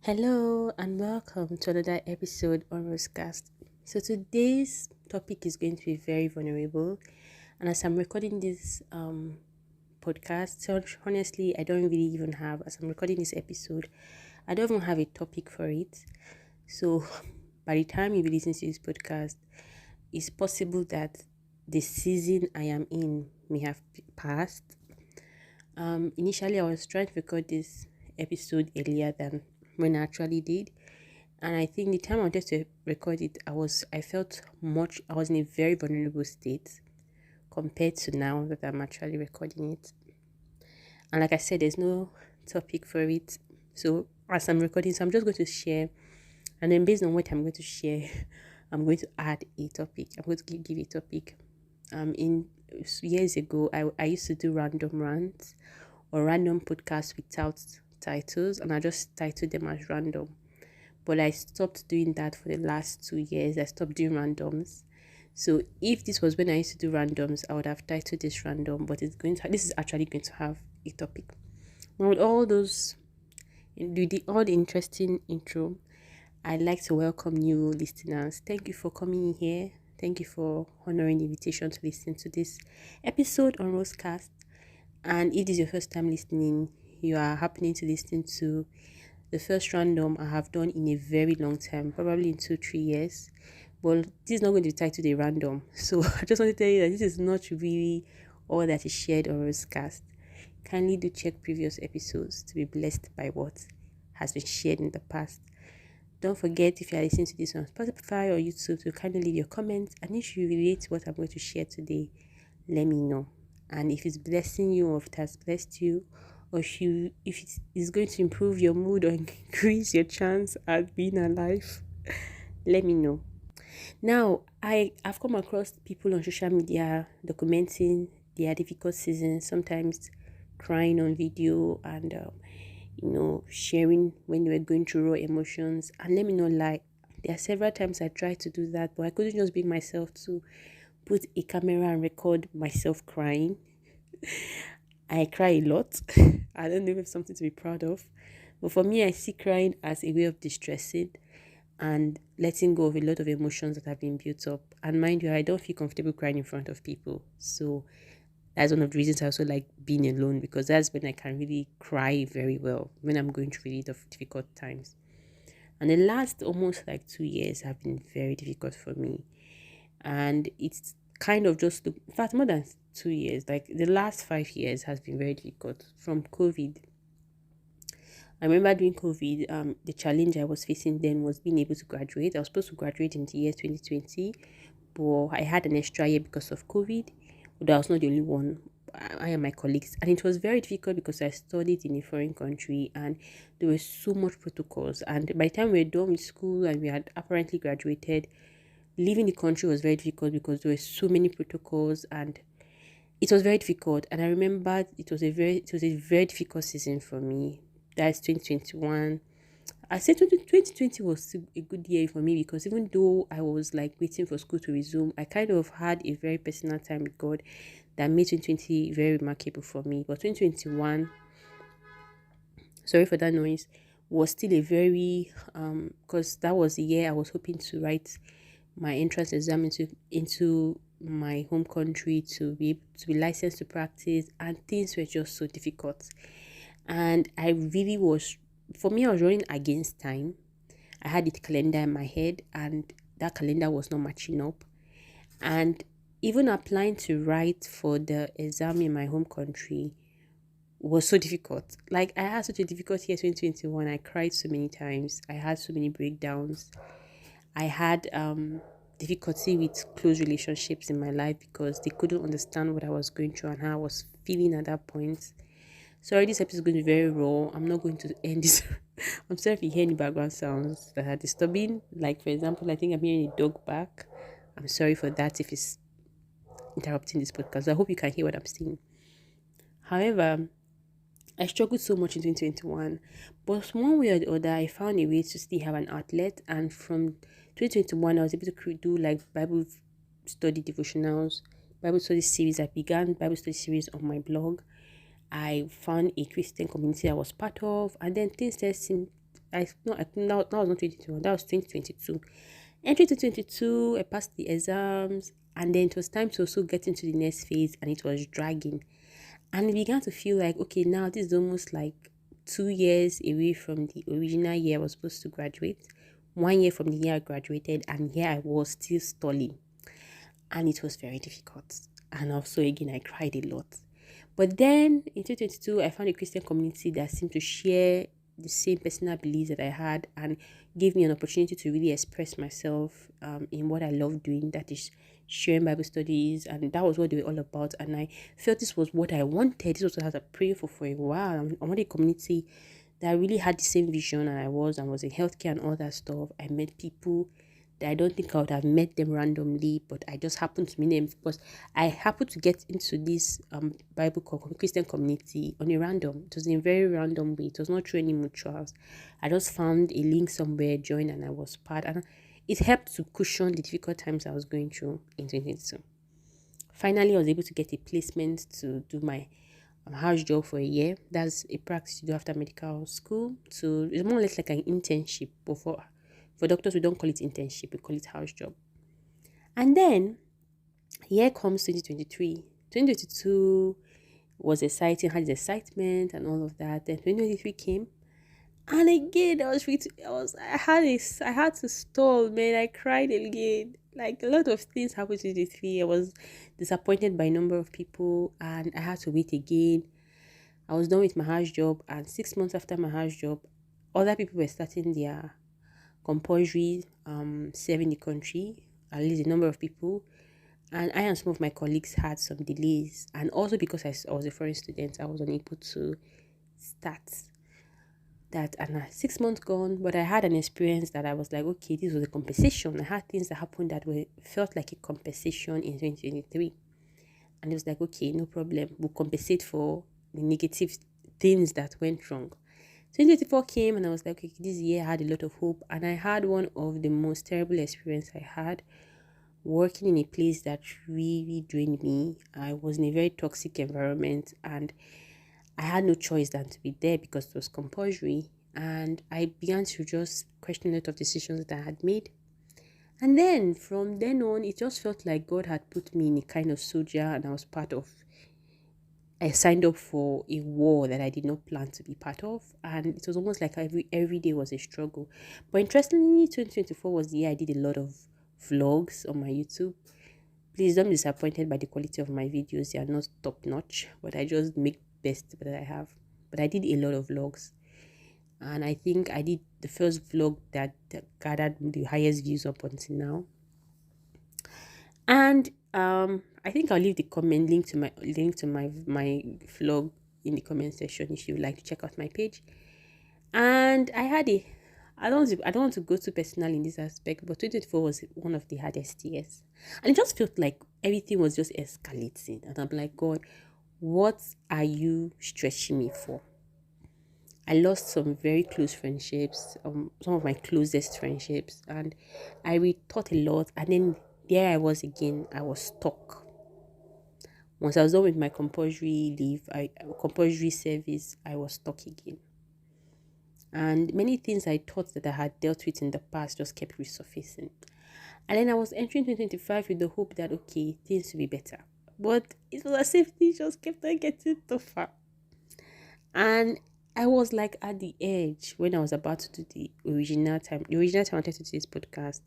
Hello and welcome to another episode on Rosecast. So today's topic is going to be very vulnerable, and as I'm recording this podcast, so honestly, I don't really even have as I'm recording this episode, I don't even have a topic for it. So by the time you be listening to this podcast, it's possible that the season I am in may have passed. Initially, I was trying to record this episode earlier than when I actually did, and I think the time I wanted to record it, I felt much. I was in a very vulnerable state compared to now that I'm actually recording it. And like I said, there's no topic for it. So as I'm recording, so I'm just going to share, and then based on what I'm going to share, I'm going to add a topic. I'm going to give a topic. In years ago, I used to do random rants or random podcasts without titles, and I just titled them as random. But I stopped doing that for the last 2 years. I stopped doing randoms. So if this was when I used to do randoms, I would have titled this random, but this is actually going to have a topic. Now with all those all the interesting intro, I'd like to welcome new listeners. Thank you for coming in here. Thank you for honoring the invitation to listen to this episode on Rosecast. And if this is your first time listening, you are happening to listen to the first random I have done in a very long time, probably in 2-3 years. But this is not going to be titled a random. So I just want to tell you that this is not really all that is shared on Rosecast. Kindly do check previous episodes to be blessed by what has been shared in the past. Don't forget, if you are listening to this on Spotify or YouTube, to kindly leave your comments. And if you relate to what I'm going to share today, let me know. And if it's blessing you, or if it has blessed you, or if it is going to improve your mood or increase your chance at being alive, let me know. Now, I've come across people on social media documenting their difficult seasons, sometimes crying on video and sharing when they were going through raw emotions. And let me not lie, there are several times I tried to do that, but I couldn't just bring myself to put a camera and record myself crying. I cry a lot. I don't know if it's something to be proud of. But for me, I see crying as a way of distressing and letting go of a lot of emotions that have been built up. And mind you, I don't feel comfortable crying in front of people. So that's one of the reasons I also like being alone, because that's when I can really cry very well, when I'm going through really difficult times. And the last almost like 2 years have been very difficult for me. And it's kind of in fact, more than 2 years, like the last 5 years has been very difficult from COVID. I remember during COVID, the challenge I was facing then was being able to graduate. I was supposed to graduate in the year 2020, but I had an extra year because of COVID. Although I was not the only one, I and my colleagues, and it was very difficult because I studied in a foreign country and there were so much protocols. And by the time we were done with school and we had apparently graduated, leaving the country was very difficult because there were so many protocols and it was very difficult. And I remember it was a very difficult season for me. That's 2021. I said 2020 was still a good year for me, because even though I was like waiting for school to resume, I kind of had a very personal time with God that made 2020 very remarkable for me. But 2021, sorry for that noise, was still a very because that was the year I was hoping to write my entrance exam into my home country to be licensed to practice, and things were just so difficult. And I really was, for me, I was running against time. I had a calendar in my head, and that calendar was not matching up. And even applying to write for the exam in my home country was so difficult. Like, I had such a difficult year 2021. I cried so many times. I had so many breakdowns. I had difficulty with close relationships in my life because they couldn't understand what I was going through and how I was feeling at that point. Sorry, this episode is going to be very raw. I'm not going to end this. I'm sorry if you hear any background sounds that are disturbing. Like, for example, I think I'm hearing a dog bark. I'm sorry for that if it's interrupting this podcast. I hope you can hear what I'm saying. However, I struggled so much in 2021, but one way or the other, I found a way to still have an outlet. And from 2021, I was able to do like Bible study devotionals, Bible study series. I began Bible study series on my blog. I found a Christian community I was part of, and then things that was not 2021, that was 2022. Entry to 22, I passed the exams, and then it was time to also get into the next phase, and it was dragging. And it began to feel like, okay, now this is almost like 2 years away from the original year I was supposed to graduate, 1 year from the year I graduated, and here I was still stalling. And it was very difficult. And also, again, I cried a lot. But then in 2022, I found a Christian community that seemed to share the same personal beliefs that I had and gave me an opportunity to really express myself in what I love doing, that is sharing Bible studies. And that was what they were all about. And I felt this was what I wanted. This was what I was praying for a while. I wanted a community that really had the same vision and I was in healthcare and all that stuff. I met people that I don't think I would have met them randomly, but I just happened to meet them because I happened to get into this Christian community on a random. It was in a very random way. It was not through any mutuals. I just found a link somewhere, joined, and I was part. And it helped to cushion the difficult times I was going through in 2022. Finally, I was able to get a placement to do my house job for a year. That's a practice you do after medical school. So it's more or less like an internship, but for doctors, we don't call it internship, we call it house job. And then here comes 2023. 2022 was exciting, had excitement and all of that. Then 2023 came. And again, I had to stall, man. I cried again. Like a lot of things happened in 2023. I was disappointed by a number of people and I had to wait again. I was done with my house job, and 6 months after my house job, other people were starting their compulsory serving the country, at least a number of people. And I and some of my colleagues had some delays. And also because I was a foreign student, I was unable to start that. And 6 months gone, but I had an experience that I was like, okay, this was a compensation. I had things that happened that were felt like a compensation in 2023. And it was like, okay, no problem. We'll compensate for the negative things that went wrong. 2024 came and I was like, okay, this year I had a lot of hope. And I had one of the most terrible experience I had working in a place that really drained me. I was in a very toxic environment and I had no choice than to be there because it was compulsory. And I began to just question a lot of decisions that I had made. And then from then on, it just felt like God had put me in a kind of soldier and I signed up for a war that I did not plan to be part of. And it was almost like every day was a struggle. But interestingly, 2024 was the year I did a lot of vlogs on my YouTube. Please don't be disappointed by the quality of my videos. They are not top notch, but I just make best that I have. But I did a lot of vlogs. And I think I did the first vlog that gathered the highest views up until now. And I think I'll leave the comment link to my vlog in the comment section if you would like to check out my page. And I don't want to go too personal in this aspect, but 2024 was one of the hardest years. And it just felt like everything was just escalating. And I'm like, God, what are you stretching me for? I lost some very close friendships, some of my closest friendships, and I rethought a lot. And then there I was again. I was stuck. Once I was done with my compulsory service, I was stuck again. And many things I thought that I had dealt with in the past just kept resurfacing. And then I was entering 2025 with the hope that okay, things will be better. But it was as if things just kept on getting tougher. And I was like at the edge when I was about to do the original time. The original time I wanted to do this podcast,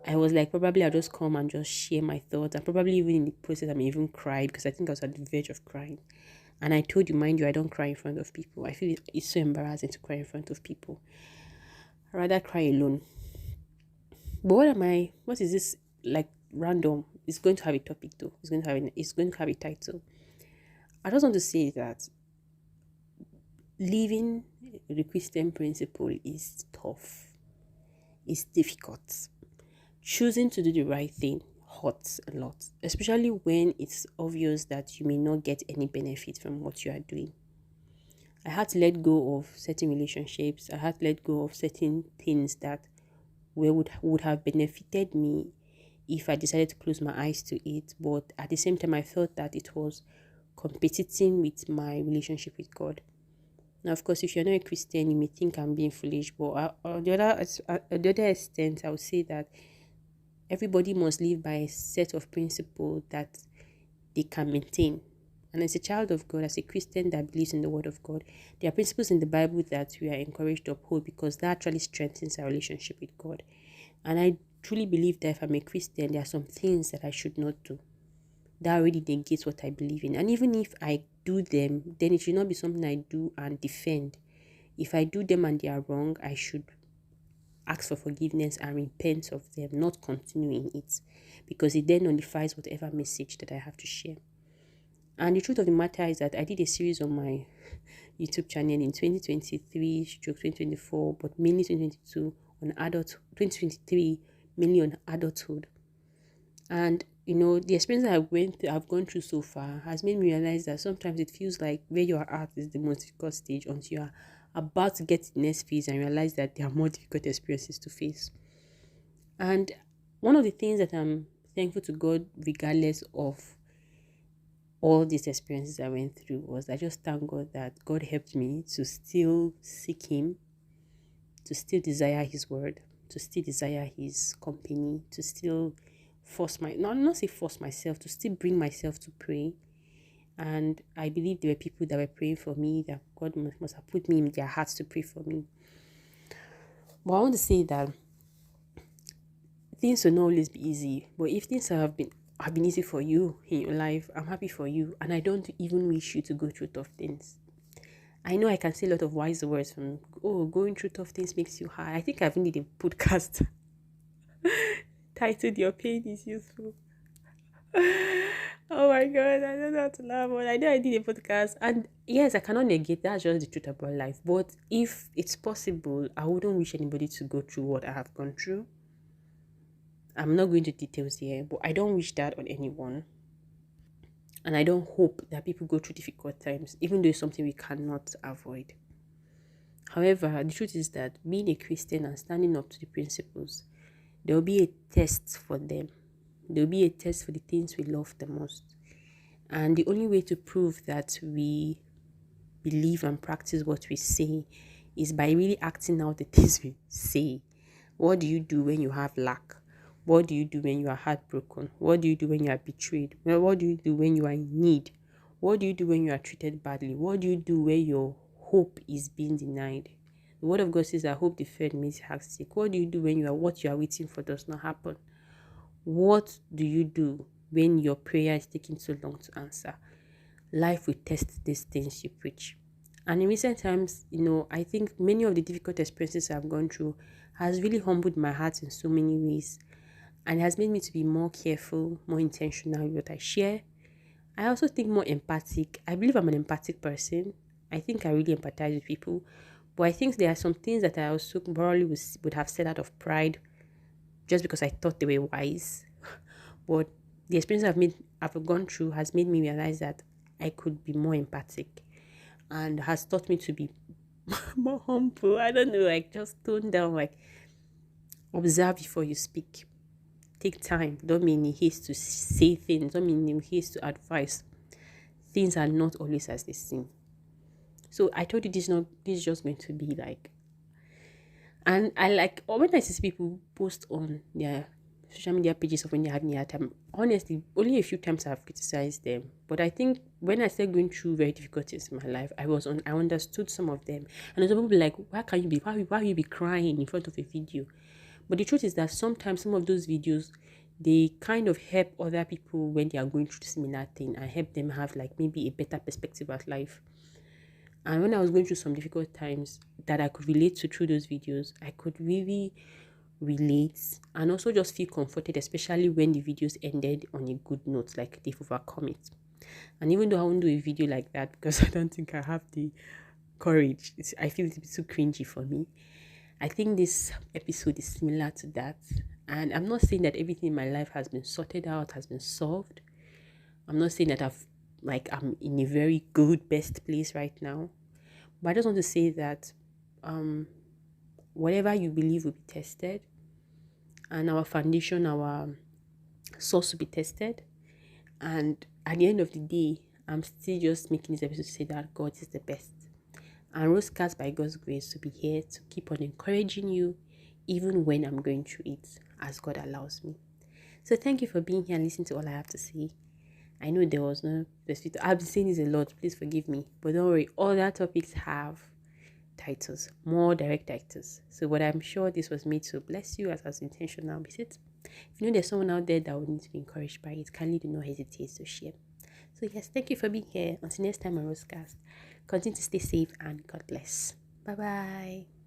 I was like, probably I'll just come and just share my thoughts. And probably even in the process, I may even cry because I think I was at the verge of crying. And I told you, mind you, I don't cry in front of people. I feel it's so embarrassing to cry in front of people. I rather cry alone. But what is this like random? It's going to have a topic though. It's going to have a title. I just want to say that living the Christian principle is tough. It's difficult. Choosing to do the right thing hurts a lot, especially when it's obvious that you may not get any benefit from what you are doing. I had to let go of certain relationships. I had to let go of certain things that would have benefited me if I decided to close my eyes to it. But at the same time, I felt that it was competing with my relationship with God. Now, of course, if you're not a Christian, you may think I'm being foolish, but on the other extent, I would say that everybody must live by a set of principles that they can maintain. And as a child of God, as a Christian that believes in the Word of God, there are principles in the Bible that we are encouraged to uphold because that actually strengthens our relationship with God. And I truly believe that if I'm a Christian, there are some things that I should not do. That already negates what I believe in. And even if I do them, then it should not be something I do and defend. If I do them and they are wrong, I should ask for forgiveness and repent of them, not continue in it, because it then nullifies whatever message that I have to share. And the truth of the matter is that I did a series on my YouTube channel in 2023 stroke 2024, but mainly 2022 on adult 2023, mainly on adulthood. And the experience that I've gone through so far has made me realize that sometimes it feels like where you are at is the most difficult stage until you are about to get to the next phase and realize that there are more difficult experiences to face. And one of the things that I'm thankful to God, regardless of all these experiences I went through, was I just thank God that God helped me to still seek Him, to still desire His word, to still desire His company, to still not say force myself, to still bring myself to pray. And I believe there were people that were praying for me, that God must have put me in their hearts to pray for me. But I want to say that things will not always be easy. But if things have been easy for you in your life, I'm happy for you. And I don't even wish you to go through tough things. I know I can say a lot of wise words from, going through tough things makes you high. I think I've needed a podcast titled Your Pain is Useful. Oh my god, I don't know how to laugh, but I know I did a podcast. And yes, I cannot negate that's just the truth about life. But if it's possible, I wouldn't wish anybody to go through what I have gone through. I'm not going to details here, but I don't wish that on anyone. And I don't hope that people go through difficult times, even though it's something we cannot avoid. However, the truth is that being a Christian and standing up to the principles, there will be a test for them. There will be a test for the things we love the most. And the only way to prove that we believe and practice what we say is by really acting out the things we say. What do you do when you have lack? What do you do when you are heartbroken? What do you do when you are betrayed? Well, what do you do when you are in need? What do you do when you are treated badly? What do you do when your hope is being denied? The word of God says that hope deferred makes heart sick. What do you do when what you are waiting for does not happen? What do you do when your prayer is taking so long to answer? Life will test these things you preach. And in recent times, I think many of the difficult experiences I've gone through has really humbled my heart in so many ways. And it has made me to be more careful, more intentional with what I share. I also think more empathic. I believe I'm an empathic person. I think I really empathize with people. But I think there are some things that I also probably would have said out of pride just because I thought they were wise. But the experience I've gone through has made me realize that I could be more empathic and has taught me to be more humble. I don't know, like just tone down, like observe before you speak. Take time. Don't be in a haste to say things. Don't be in a haste to advise. Things are not always as they seem. So I told you this is just going to be like, and I like when I see people post on their social media pages of when they're having a hard time. Honestly, only a few times I've criticized them. But I think when I started going through very difficult things in my life, I understood some of them. And some people be like, why will you be crying in front of a video? But the truth is that sometimes some of those videos, they kind of help other people when they are going through similar thing and help them have like maybe a better perspective at life. And when I was going through some difficult times that I could relate to through those videos, I could really relate and also just feel comforted, especially when the videos ended on a good note, like they've overcome it. And even though I won't do a video like that because I don't think I have the courage, I feel it's a bit too cringy for me. I think this episode is similar to that. And I'm not saying that everything in my life has been sorted out, has been solved. I'm not saying that I'm in a very good, best place right now. But I just want to say that whatever you believe will be tested, and our foundation, our source will be tested. And at the end of the day, I'm still just making this episode to say that God is the best. And Rosecast by God's grace to be here to keep on encouraging you even when I'm going through it as God allows me. So thank you for being here and listening to all I have to say. I know there was no specific. I've been saying this a lot. Please forgive me. But don't worry. Other topics have titles, more direct titles. So, but I'm sure this was made to bless you as intentional. Is it? If you know there's someone out there that would need to be encouraged by it, kindly do not hesitate to share. So, yes, thank you for being here. Until next time on Rosecast, continue to stay safe and God bless. Bye bye.